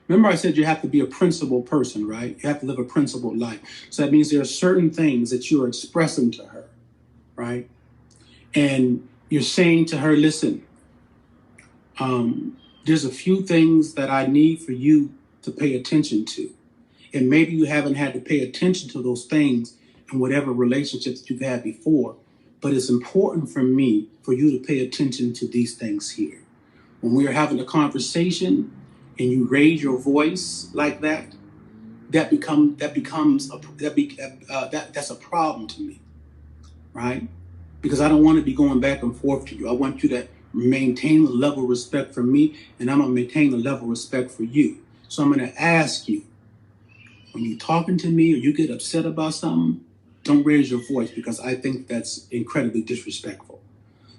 Remember I said you have to be a principled person, right? You have to live a principled life. So that means there are certain things that you're expressing to her, right? And you're saying to her, listen, there's a few things that I need for you to pay attention to. And maybe you haven't had to pay attention to those things in whatever relationships you've had before, but it's important for me for you to pay attention to these things here. When we're having a conversation and you raise your voice like that, that's a problem to me, right? Because I don't want to be going back and forth to you. I want you to maintain the level of respect for me, and I'm going to maintain the level of respect for you. So I'm going to ask you, when you're talking to me or you get upset about something, don't raise your voice, because I think that's incredibly disrespectful.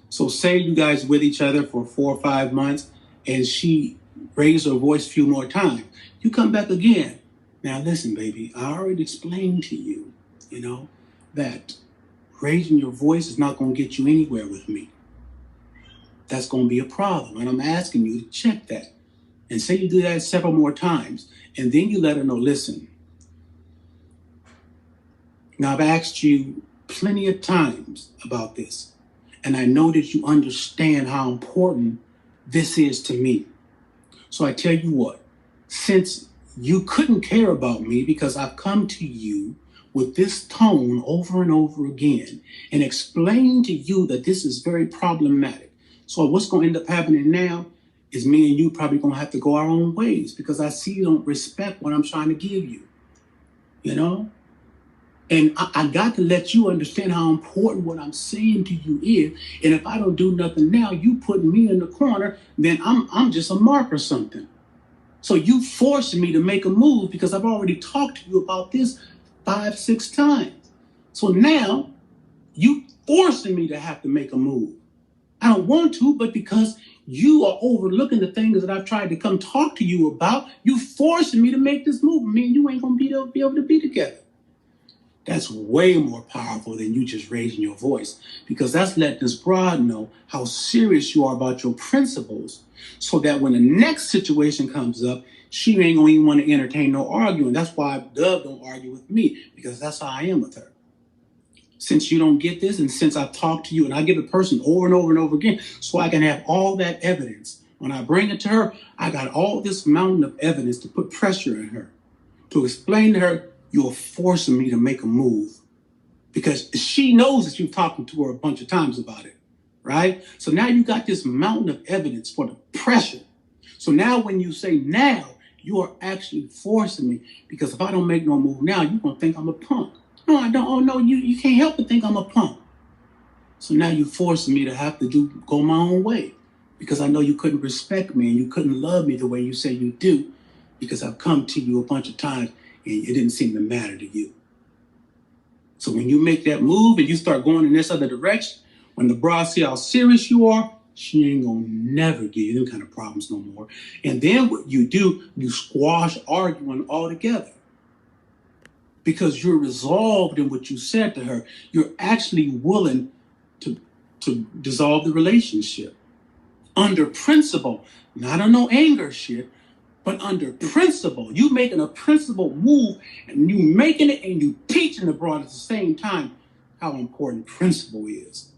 So say you guys with each other for 4 or 5 months and she raised her voice a few more times. You come back again. Now listen, baby, I already explained to you, that raising your voice is not going to get you anywhere with me. That's going to be a problem. And I'm asking you to check that. And say you do that several more times. And then you let her know, listen, now I've asked you plenty of times about this. And I know that you understand how important this is to me. So I tell you what, since you couldn't care about me because I've come to you with this tone over and over again and explained to you that this is very problematic. So what's going to end up happening now is me and you probably going to have to go our own ways, because I see you don't respect what I'm trying to give you, And I got to let you understand how important what I'm saying to you is. And if I don't do nothing now, you putting me in the corner, then I'm just a mark or something. So you forcing me to make a move because I've already talked to you about this 5, 6 times. So now you forcing me to have to make a move. I don't want to, but because you are overlooking the things that I've tried to come talk to you about, you forcing me to make this move. Me and you ain't going to be able to be together. That's way more powerful than you just raising your voice, because that's letting this broad know how serious you are about your principles, so that when the next situation comes up, she ain't going to even want to entertain no arguing. That's why Dove don't argue with me, because that's how I am with her. Since you don't get this, and since I've talked to you, and I give the person over and over and over again, so I can have all that evidence. When I bring it to her, I got all this mountain of evidence to put pressure on her, to explain to her, you're forcing me to make a move, because she knows that you've talked to her a bunch of times about it, right? So now you got this mountain of evidence for the pressure. So now when you say now, you are actually forcing me, because if I don't make no move now, you're going to think I'm a punk. No, I don't. Oh, no, you can't help but think I'm a punk. So now you're forcing me to have to go my own way, because I know you couldn't respect me and you couldn't love me the way you say you do, because I've come to you a bunch of times and it didn't seem to matter to you. So when you make that move and you start going in this other direction, when the broad see how serious you are, she ain't gonna never give you them kind of problems no more. And then what you do, you squash arguing altogether, because you're resolved in what you said to her. You're actually willing to dissolve the relationship under principle, not on no anger shit, but under principle. You making a principle move, and you making it and you teaching the broad at the same time how important principle is.